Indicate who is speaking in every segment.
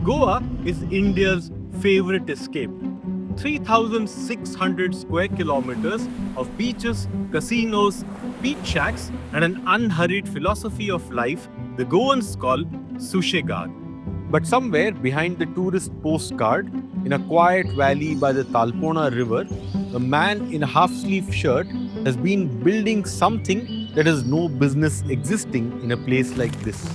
Speaker 1: Goa is India's favorite escape. 3,600 square kilometers of beaches, casinos, beach shacks, and an unhurried philosophy of life the Goans call Sushegad. But somewhere behind the tourist postcard, in a quiet valley by the Talpona River, a man in a half-sleeve shirt has been building something that has no business existing in a place like this.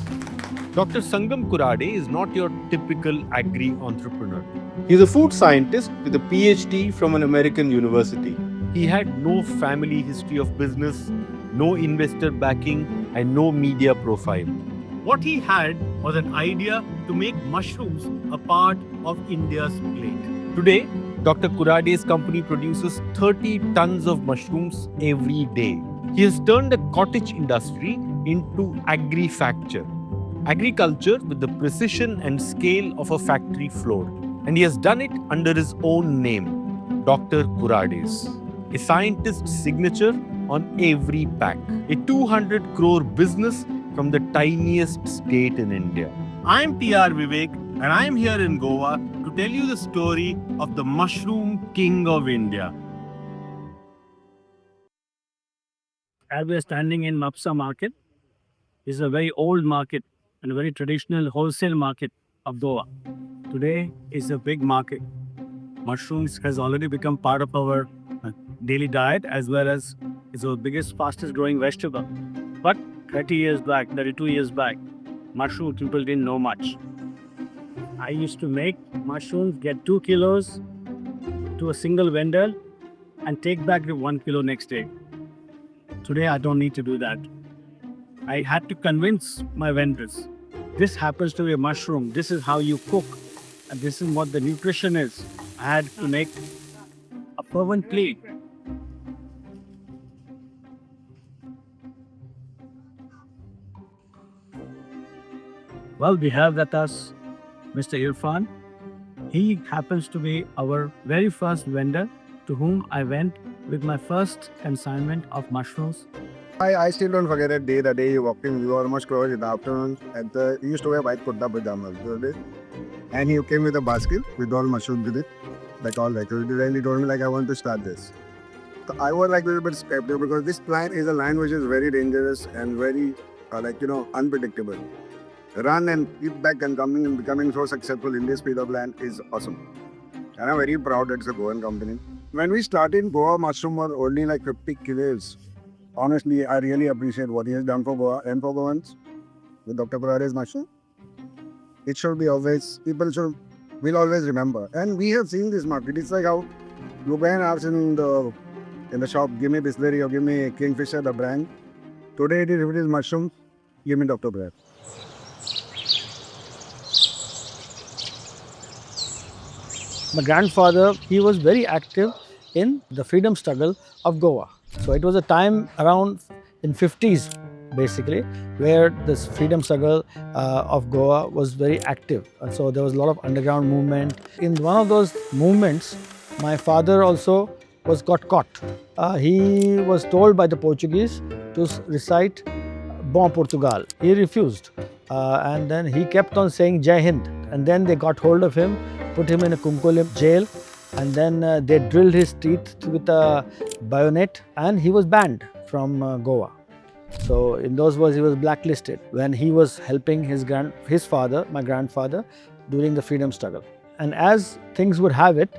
Speaker 1: Dr. Sangam Kurade is not your typical agri-entrepreneur.
Speaker 2: He's a food scientist with a PhD from an American university.
Speaker 1: He had no family history of business, no investor backing, and no media profile. What he had was an idea to make mushrooms a part of India's plate. Today, Dr. Kurade's company produces 30 tons of mushrooms every day. He has turned a cottage industry into agrifacture. Agriculture with the precision and scale of a factory floor. And he has done it under his own name, Dr. Kurade's. A scientist's signature on every pack. A 200 crore business from the tiniest state in India. I'm TR Vivek and I'm here in Goa to tell you the story of the mushroom king of India.
Speaker 3: As we are standing in Mapsa market, is a very old market and a very traditional wholesale market of Goa. Today is a big market. Mushrooms has already become part of our daily diet as well as is our biggest, fastest growing vegetable. But 32 years back, mushroom people didn't know much. I used to make mushrooms, get 2 kilos to a single vendor and take back the 1 kilo next day. Today, I don't need to do that. I had to convince my vendors. This happens to be a mushroom. This is how you cook. And this is what the nutrition is. I had to make a fervent plea. Well, we have with us Mr. Irfan. He happens to be our very first vendor to whom I went with my first consignment of mushrooms.
Speaker 4: I still don't forget that day. The day you walked in, we were almost close in the afternoon. He used to wear white kurta pajamas, and he came with a basket with all mushrooms with it, like all decorated. And he told me, like, I want to start this. So I was like a little bit skeptical because this plant is a line which is very dangerous and very, unpredictable. Run and keep back and coming and becoming so successful in this speed of land is awesome. And I'm very proud that it's a Goan company. When we started, Goa mushroom was only like 50 kilos. Honestly, I really appreciate what he has done for Goa and for Goans with Dr. Kurade's mushroom. It should be always, will always remember. And we have seen this market. It's like how you go and ask in the shop, give me Bisleri or give me Kingfisher, the brand. Today if it is mushroom, give me Dr. Kurade.
Speaker 3: My grandfather, he was very active in the freedom struggle of Goa. So it was a time around in 50s basically where this freedom struggle of Goa was very active. And so there was a lot of underground movement. In one of those movements, my father also got caught. He was told by the Portuguese to recite Bom Portugal. He refused. And then he kept on saying Jai Hind. And then they got hold of him, put him in a Kumkolim jail. And then they drilled his teeth with a bayonet and he was banned from Goa. So in those words, he was blacklisted when he was helping his father, my grandfather, during the freedom struggle. And as things would have it,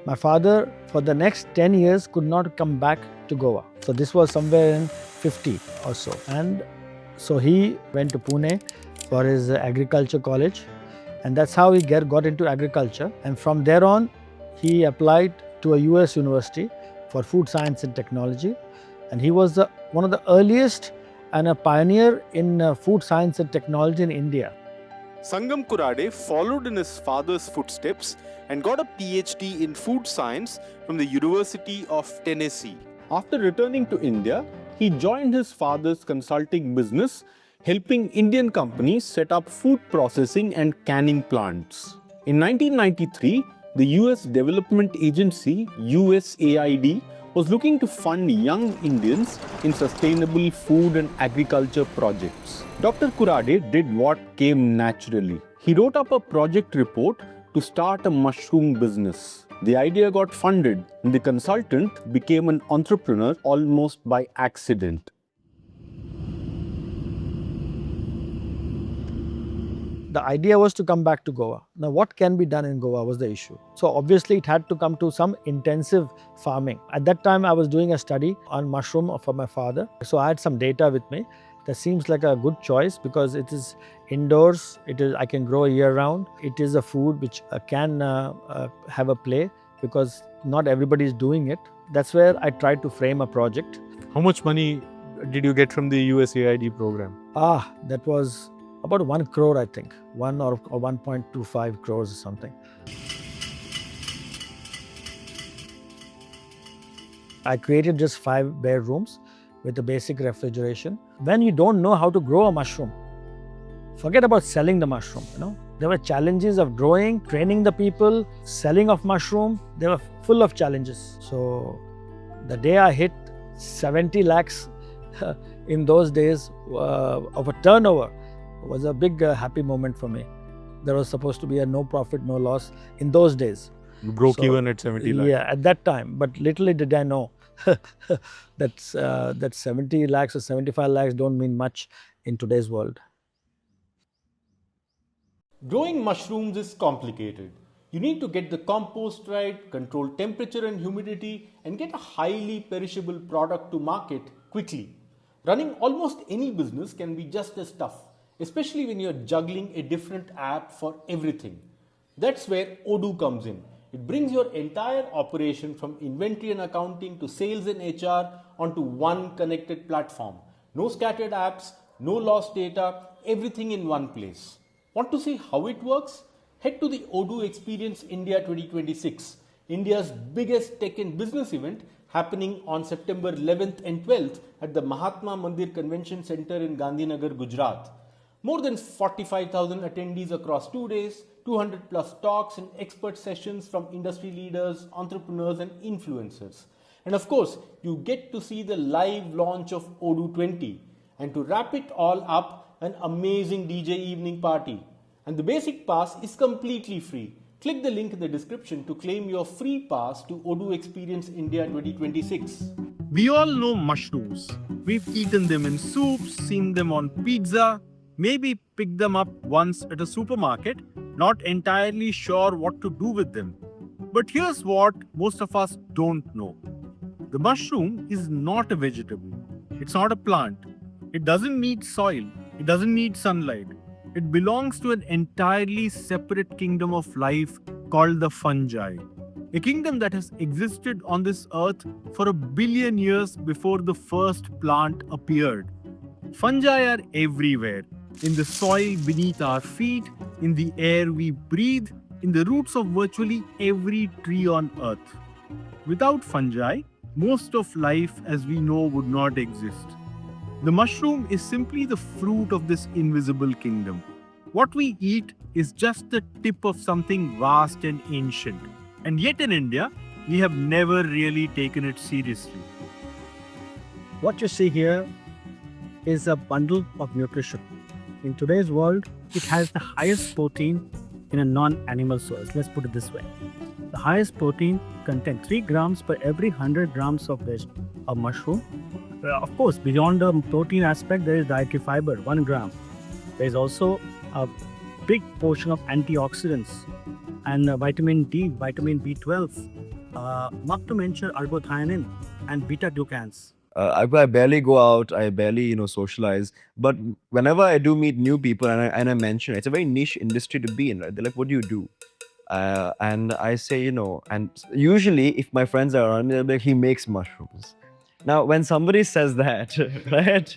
Speaker 3: my father for the next 10 years could not come back to Goa. So this was somewhere in 50 or so. And so he went to Pune for his agriculture college. And that's how he got into agriculture. And from there on, he applied to a US university for food science and technology. And he was one of the earliest and a pioneer in food science and technology in India.
Speaker 2: Sangam Kurade followed in his father's footsteps and got a PhD in food science from the University of Tennessee. After returning to India, he joined his father's consulting business, helping Indian companies set up food processing and canning plants. In 1993, the US Development Agency, USAID, was looking to fund young Indians in sustainable food and agriculture projects. Dr. Kurade did what came naturally. He wrote up a project report to start a mushroom business. The idea got funded, and the consultant became an entrepreneur almost by accident.
Speaker 3: The idea was to come back to Goa. Now, what can be done in Goa was the issue. So, obviously, it had to come to some intensive farming. At that time, I was doing a study on mushroom for my father. So, I had some data with me. That seems like a good choice because it is indoors. I can grow year round. It is a food which can have a play because not everybody is doing it. That's where I tried to frame a project.
Speaker 1: How much money did you get from the USAID program?
Speaker 3: That was about 1 crore, I think. 1 or 1.25 crores or something. I created just 5 bare rooms with the basic refrigeration. When you don't know how to grow a mushroom, forget about selling the mushroom, There were challenges of growing, training the people, selling of mushroom. They were full of challenges. So the day I hit 70 lakhs in those days of a turnover was a big happy moment for me. There was supposed to be a no profit, no loss in those days.
Speaker 1: You broke even at 70 lakhs.
Speaker 3: Yeah, at that time. But little did I know that 70 lakhs or 75 lakhs don't mean much in today's world.
Speaker 2: Growing mushrooms is complicated. You need to get the compost right, control temperature and humidity, and get a highly perishable product to market quickly. Running almost any business can be just as tough, especially when you're juggling a different app for everything. That's where Odoo comes in. It brings your entire operation from inventory and accounting to sales and HR onto one connected platform. No scattered apps, no lost data, everything in one place. Want to see how it works? Head to the Odoo Experience India 2026, India's biggest tech and business event happening on September 11th and 12th at the Mahatma Mandir Convention Center in Gandhinagar, Gujarat. More than 45,000 attendees across 2 days, 200 plus talks and expert sessions from industry leaders, entrepreneurs and influencers. And of course, you get to see the live launch of Odoo 20. And to wrap it all up, an amazing DJ evening party. And the basic pass is completely free. Click the link in the description to claim your free pass to Odoo Experience India 2026.
Speaker 1: We all know mushrooms. We've eaten them in soups, seen them on pizza, maybe picked them up once at a supermarket, not entirely sure what to do with them. But here's what most of us don't know. The mushroom is not a vegetable. It's not a plant. It doesn't need soil. It doesn't need sunlight. It belongs to an entirely separate kingdom of life called the fungi. A kingdom that has existed on this earth for 1 billion years before the first plant appeared. Fungi are everywhere, in the soil beneath our feet, in the air we breathe, in the roots of virtually every tree on earth. Without fungi, most of life as we know would not exist. The mushroom is simply the fruit of this invisible kingdom. What we eat is just the tip of something vast and ancient. And yet in India, we have never really taken it seriously.
Speaker 3: What you see here is a bundle of nutrition. In today's world, it has the highest protein in a non-animal source. Let's put it this way. The highest protein content, 3 grams per every 100 grams of mushroom. Of course, beyond the protein aspect, there is dietary fiber, 1 gram. There is also a big portion of antioxidants and vitamin D, vitamin B12, not to mention ergothionein and beta-glucans.
Speaker 5: I barely go out, I barely, socialize. But whenever I do meet new people and I mention it's a very niche industry to be in, right? They're like, what do you do? And I say, and usually if my friends are around me, they're like, he makes mushrooms. Now, when somebody says that, right,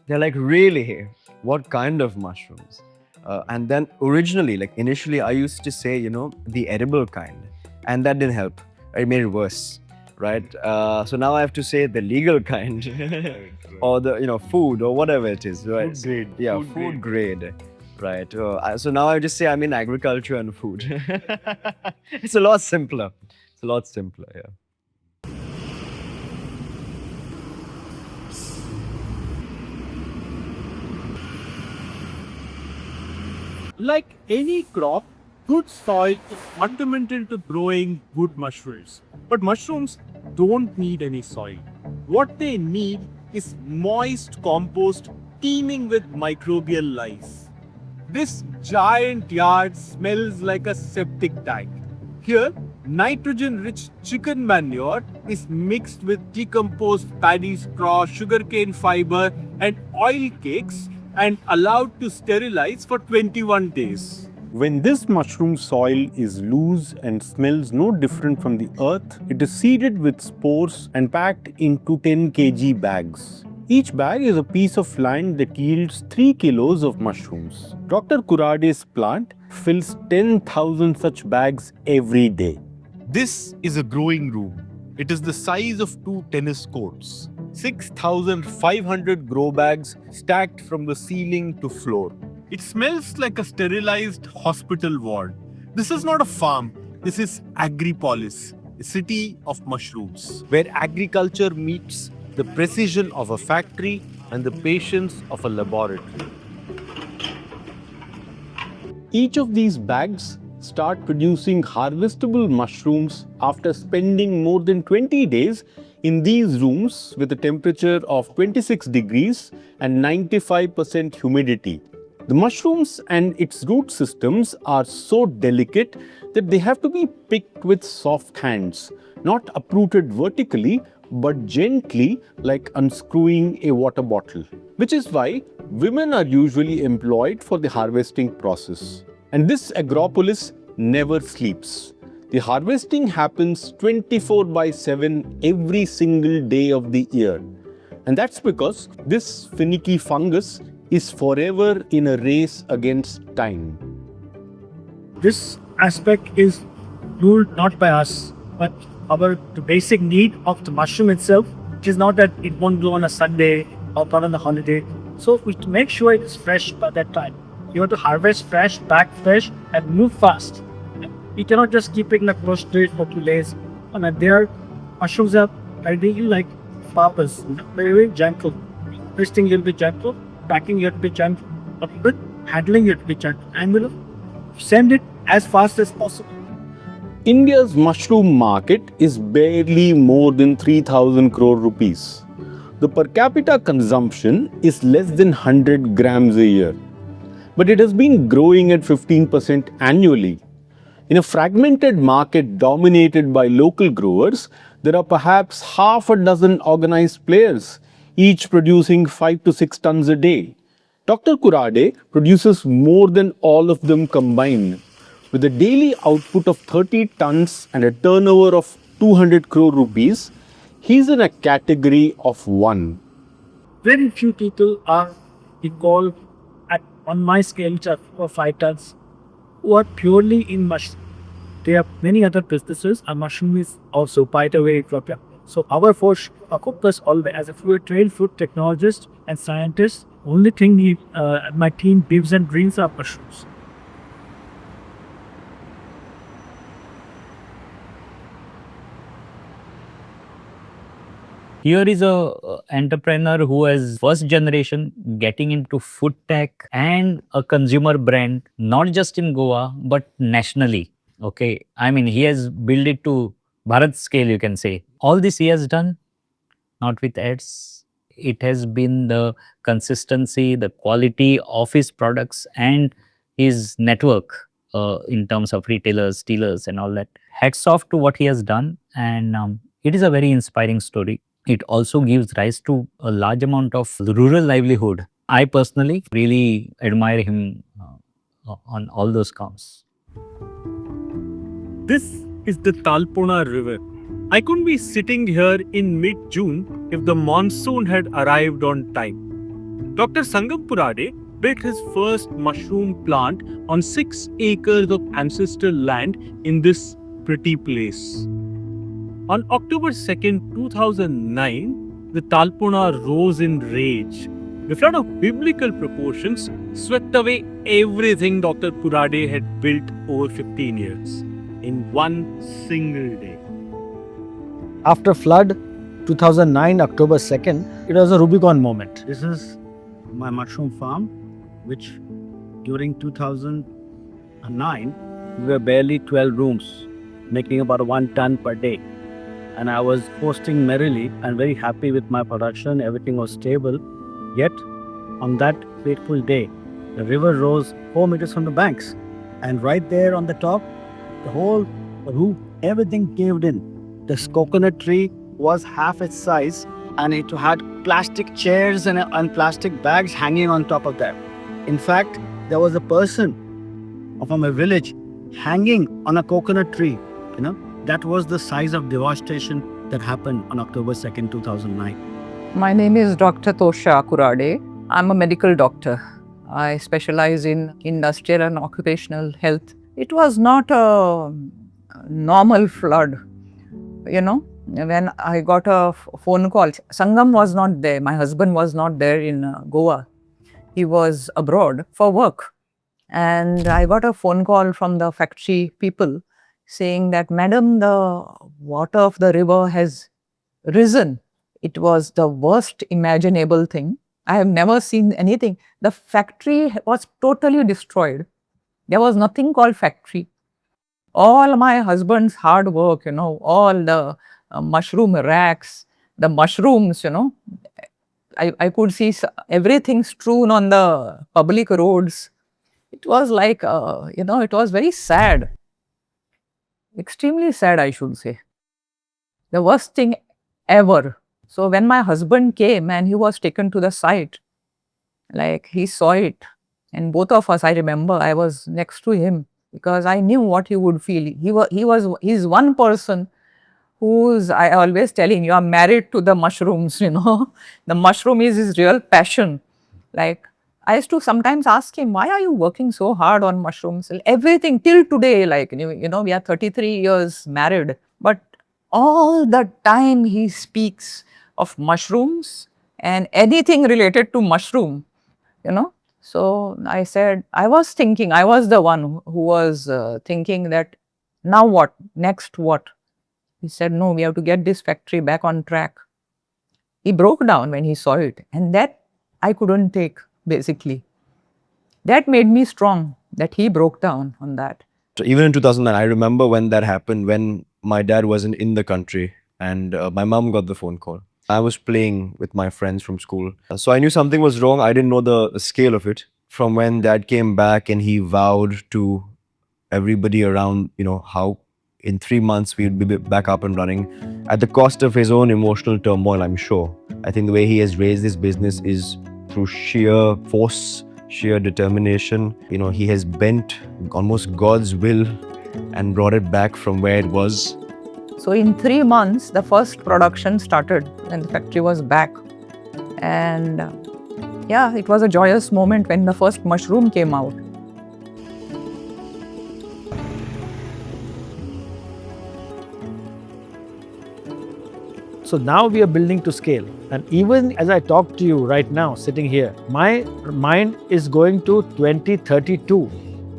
Speaker 5: they're like, really? What kind of mushrooms? And then initially, I used to say, the edible kind. And that didn't help. It made it worse, right? So now I have to say the legal kind or the, food or whatever it is, right?
Speaker 1: Food grade.
Speaker 5: Yeah, food grade. Right. So now I just say I'm in agriculture and food. It's a lot simpler. Yeah.
Speaker 1: Like any crop, good soil is fundamental to growing good mushrooms. But mushrooms don't need any soil. What they need is moist compost teeming with microbial life. This giant yard smells like a septic tank. Here, nitrogen-rich chicken manure is mixed with decomposed paddy straw, sugarcane fiber, and oil cakes and allowed to sterilize for 21 days.
Speaker 2: When this mushroom soil is loose and smells no different from the earth, it is seeded with spores and packed into 10 kg bags. Each bag is a piece of land that yields 3 kilos of mushrooms. Dr. Kurade's plant fills 10,000 such bags every day.
Speaker 1: This is a growing room. It is the size of 2 tennis courts. 6,500 grow bags stacked from the ceiling to floor. It smells like a sterilized hospital ward. This is not a farm. This is Agropolis, a city of mushrooms, where agriculture meets the precision of a factory and the patience of a laboratory.
Speaker 2: Each of these bags start producing harvestable mushrooms after spending more than 20 days in these rooms with a temperature of 26 degrees and 95% humidity. The mushrooms and its root systems are so delicate that they have to be picked with soft hands, not uprooted vertically, but gently like unscrewing a water bottle. Which is why women are usually employed for the harvesting process. And this Agropolis never sleeps. The harvesting happens 24/7 every single day of the year. And that's because this finicky fungus is forever in a race against time.
Speaker 3: This aspect is ruled not by us, but the basic need of the mushroom itself, which is not that it won't grow on a Sunday or not on a holiday. So we to make sure it is fresh by that time. You have to harvest fresh, pack fresh, and move fast. You cannot just keep it in a closed storage for 2 days. And their mushrooms are ideally like farmers, very, very gentle. Harvesting you will be gentle, packing you have to be gentle, but handling you have to be gentle. And we'll send it as fast as possible.
Speaker 2: India's mushroom market is barely more than 3,000 crore rupees. The per capita consumption is less than 100 grams a year. But it has been growing at 15% annually. In a fragmented market dominated by local growers, there are perhaps half a dozen organized players, each producing 5 to 6 tons a day. Dr. Kurade produces more than all of them combined. With a daily output of 30 tons and a turnover of 200 crore rupees, he's in a category of one.
Speaker 3: Very few people are equal on my scale, which are 4 or 5 tons, who are purely in mushroom. There are many other businesses, and mushroom is also by the way. So our focus always, as a trained food technologist and scientist, only thing my team lives and dreams are mushrooms.
Speaker 6: Here is a entrepreneur who is first generation getting into food tech and a consumer brand, not just in Goa, but nationally. Okay. I mean, he has built it to Bharat scale, you can say. All this he has done, not with ads. It has been the consistency, the quality of his products and his network in terms of retailers, dealers and all that. Hats off to what he has done. And it is a very inspiring story. It also gives rise to a large amount of rural livelihood. I personally really admire him on all those counts.
Speaker 1: This is the Talpona River. I couldn't be sitting here in mid-June if the monsoon had arrived on time. Dr. Sangam Kurade built his first mushroom plant on 6 acres of ancestral land in this pretty place. On October 2nd, 2009, the Talpona rose in rage. The flood of biblical proportions swept away everything Dr. Kurade had built over 15 years in one single day.
Speaker 3: After flood, 2009, October 2nd, it was a Rubicon moment. This is my mushroom farm, which during 2009, we were barely 12 rooms, making about 1 ton per day. And I was posting merrily and very happy with my production. Everything was stable. Yet, on that fateful day, the river rose 4 meters from the banks. And right there on the top, the whole roof, everything caved in. This coconut tree was half its size, and it had plastic chairs and plastic bags hanging on top of that. In fact, there was a person from a village hanging on a coconut tree. That was the size of devastation that happened on October 2nd, 2009.
Speaker 7: My name is Dr Kurade. I'm a medical doctor. I specialize in industrial and occupational health. It was not a normal flood, When I got a phone call, Sangam was not there. My husband was not there in Goa. He was abroad for work. And I got a phone call from the factory people saying that, Madam, the water of the river has risen. It was the worst imaginable thing. I have never seen anything. The factory was totally destroyed. There was nothing called factory. All my husband's hard work, all the mushroom racks, the mushrooms, I could see everything strewn on the public roads. It was like, it was very sad. Extremely sad, I should say. The worst thing ever. So when my husband came and he was taken to the site, like he saw it, and both of us, I remember, I was next to him because I knew what he would feel. He's one person who's, I always tell him, you are married to the mushrooms, The mushroom is his real passion. Like, I used to sometimes ask him, why are you working so hard on mushrooms? Everything till today, we are 33 years married, but all the time he speaks of mushrooms and anything related to mushroom, So I said, I was the one who was thinking that now what, next what? He said, no, we have to get this factory back on track. He broke down when he saw it, and that I couldn't take, basically. That made me strong, that he broke down on that.
Speaker 5: So even in 2009, I remember when that happened, when my dad wasn't in the country and my mom got the phone call. I was playing with my friends from school. So I knew something was wrong. I didn't know the scale of it. From when dad came back and he vowed to everybody around, how in 3 months we would be back up and running at the cost of his own emotional turmoil, I'm sure. I think the way he has raised this business is through sheer force, sheer determination. He has bent almost God's will and brought it back from where it was.
Speaker 7: So in 3 months, the first production started and the factory was back. And it was a joyous moment when the first mushroom came out.
Speaker 3: So now we are building to scale. And even as I talk to you right now, sitting here, my mind is going to 2032.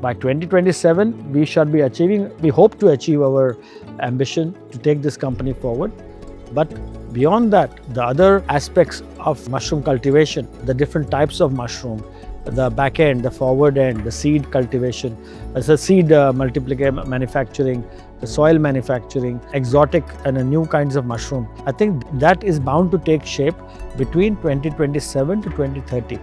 Speaker 3: By 2027, we hope to achieve our ambition to take this company forward. But beyond that, the other aspects of mushroom cultivation, the different types of mushroom, the back end, the forward end, the seed cultivation, the seed manufacturing, the soil manufacturing, exotic and new kinds of mushroom. I think that is bound to take shape between 2027 to 2030.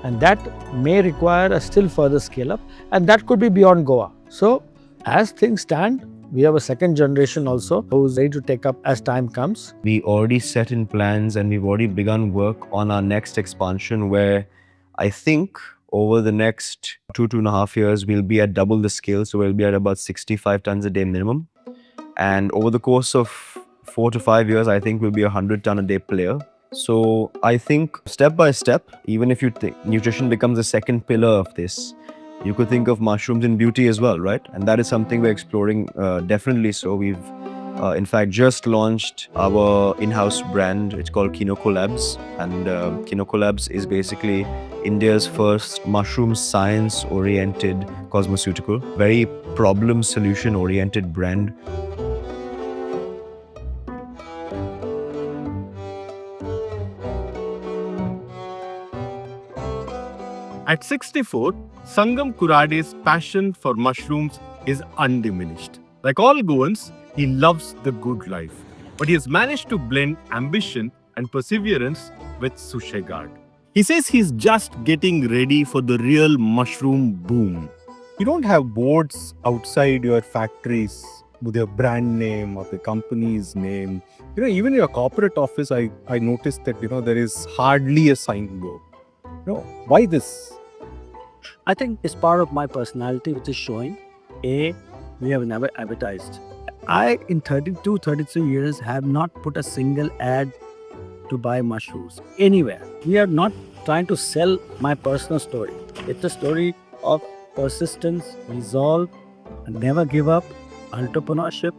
Speaker 3: And that may require a still further scale up, and that could be beyond Goa. So as things stand, we have a second generation also who's ready to take up as time comes.
Speaker 5: We already set in plans and we've already begun work on our next expansion, where I think over the next 2.5 years, we'll be at double the scale. So we'll be at about 65 tons a day minimum. And over the course of 4 to 5 years, I think we'll be a 100 ton a day player. So I think step by step, even if you think nutrition becomes the second pillar of this, you could think of mushrooms in beauty as well, right? And that is something we're exploring definitely. So we've in fact just launched our in-house brand. It's called Kinoko Labs, and Kinoko Labs is basically India's first mushroom science-oriented cosmeceutical, very problem solution-oriented brand.
Speaker 1: At 64, Sangam Kurade's passion for mushrooms is undiminished. Like all Goans, he loves the good life. But he has managed to blend ambition and perseverance with sushegard. He says he's just getting ready for the real mushroom boom. You don't have boards outside your factories with your brand name or the company's name. Even in your corporate office, I noticed that, there is hardly a signboard. Why this?
Speaker 3: I think it's part of my personality which is showing. We have never advertised. I, in 32, 33 years, have not put a single ad to buy mushrooms anywhere. We are not trying to sell my personal story. It's a story of persistence, resolve, and never give up, entrepreneurship.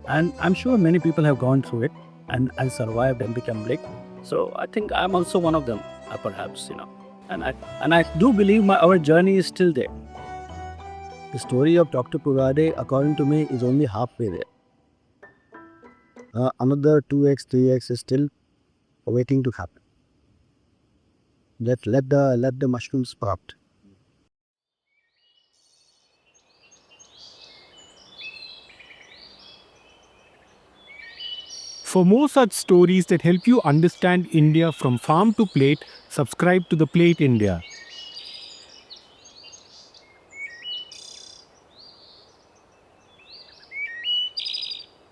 Speaker 3: And I'm sure many people have gone through it and survived and become big. So I think I'm also one of them, perhaps. And I do believe our journey is still there. The story of Dr. Kurade, according to me, is only halfway there. Another 2x, 3x is still waiting to happen. Let the mushrooms sprout.
Speaker 2: For more such stories that help you understand India from farm to plate, subscribe to The Plate India.